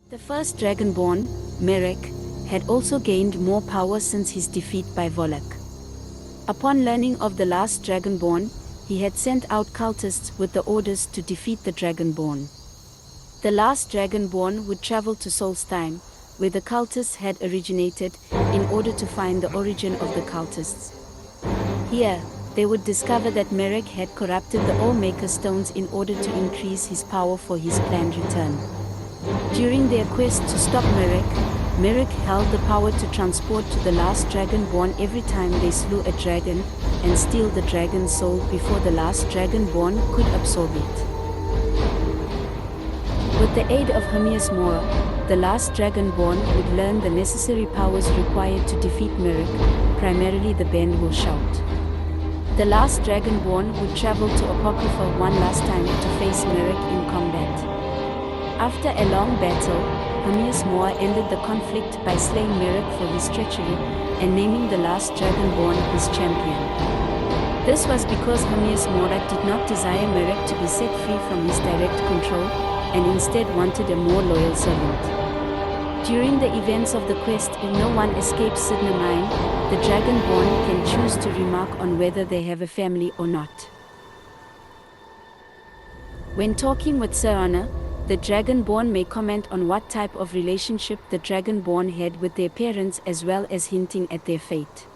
The first Dragonborn, Merrick, had also gained more power since his defeat by Volok. Upon learning of the last Dragonborn, he had sent out cultists with the orders to defeat the Dragonborn. The last Dragonborn would travel to Solstheim, where the cultists had originated, in order to find the origin of the cultists. Here, they would discover that Merrick had corrupted the All-Maker stones in order to increase his power for his planned return. During their quest to stop Merrick held the power to transport to the last Dragonborn every time they slew a dragon, and steal the dragon's soul before the last Dragonborn could absorb it. With the aid of Hermias Mora, the last Dragonborn would learn the necessary powers required to defeat Merrick, primarily the Bend will shout. The last Dragonborn would travel to Apocrypha one last time to face Merrick in combat. After a long battle, Hermias Mora ended the conflict by slaying Merrick for his treachery, and naming the last Dragonborn his champion. This was because Hermias Mora did not desire Merrick to be set free from his direct control, and instead wanted a more loyal servant. During the events of the quest, if no one escapes Sidnamine, the Dragonborn can choose to remark on whether they have a family or not. When talking with Sir Honor, the Dragonborn may comment on what type of relationship the Dragonborn had with their parents as well as hinting at their fate.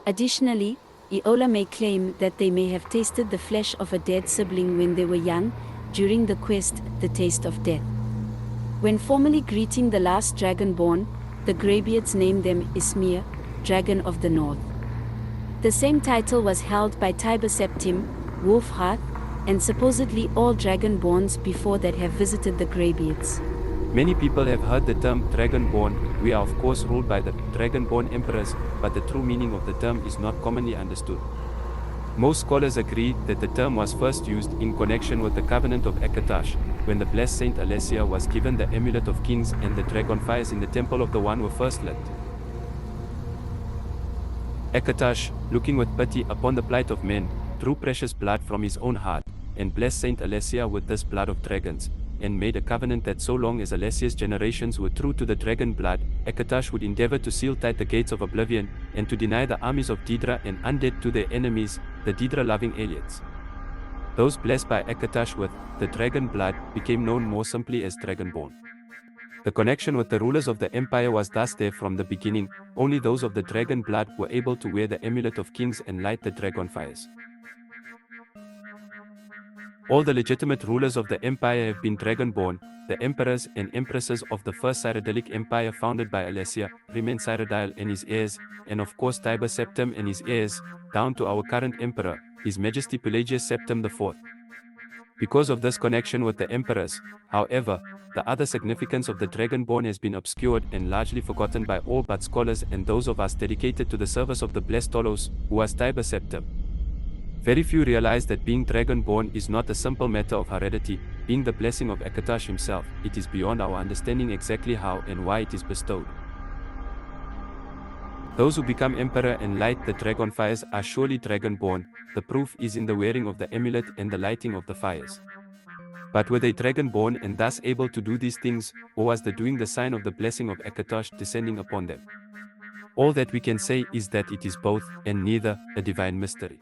Additionally, Iola may claim that they may have tasted the flesh of a dead sibling when they were young, during the quest, The Taste of Death. When formally greeting the last Dragonborn, the Greybeards named them Ismir, Dragon of the North. The same title was held by Tiber Septim, Wolfhearth, and supposedly all Dragonborns before that have visited the Greybeards. Many people have heard the term Dragonborn. We are of course ruled by the Dragonborn emperors, but the true meaning of the term is not commonly understood. Most scholars agree that the term was first used in connection with the Covenant of Akatosh, when the blessed Saint Alessia was given the Amulet of Kings and the dragonfires in the Temple of the One were first lit. Akatosh, looking with pity upon the plight of men, drew precious blood from his own heart, and blessed Saint Alessia with this blood of dragons, and made a covenant that so long as Alessia's generations were true to the dragon blood, Akatosh would endeavor to seal tight the gates of oblivion, and to deny the armies of Daedra and undead to their enemies, the Daedra-loving Aliots. Those blessed by Akatosh with the dragon blood became known more simply as Dragonborn. The connection with the rulers of the empire was thus there from the beginning. Only those of the dragon blood were able to wear the Amulet of Kings and light the dragonfires. All the legitimate rulers of the empire have been Dragonborn. The emperors and empresses of the first Cyrodiilic Empire founded by Alessia, Riemann Cyrodiil and his heirs, and of course Tiber Septim and his heirs, down to our current emperor, His Majesty Pelagius Septim IV. Because of this connection with the emperors, however, the other significance of the Dragonborn has been obscured and largely forgotten by all but scholars and those of us dedicated to the service of the blessed Tolos, who was Tiber Septim. Very few realize that being Dragonborn is not a simple matter of heredity, being the blessing of Akatosh himself. It is beyond our understanding exactly how and why it is bestowed. Those who become emperor and light the dragonfires are surely Dragonborn. The proof is in the wearing of the amulet and the lighting of the fires. But were they Dragonborn and thus able to do these things, or was the doing the sign of the blessing of Akatosh descending upon them? All that we can say is that it is both, and neither, a divine mystery.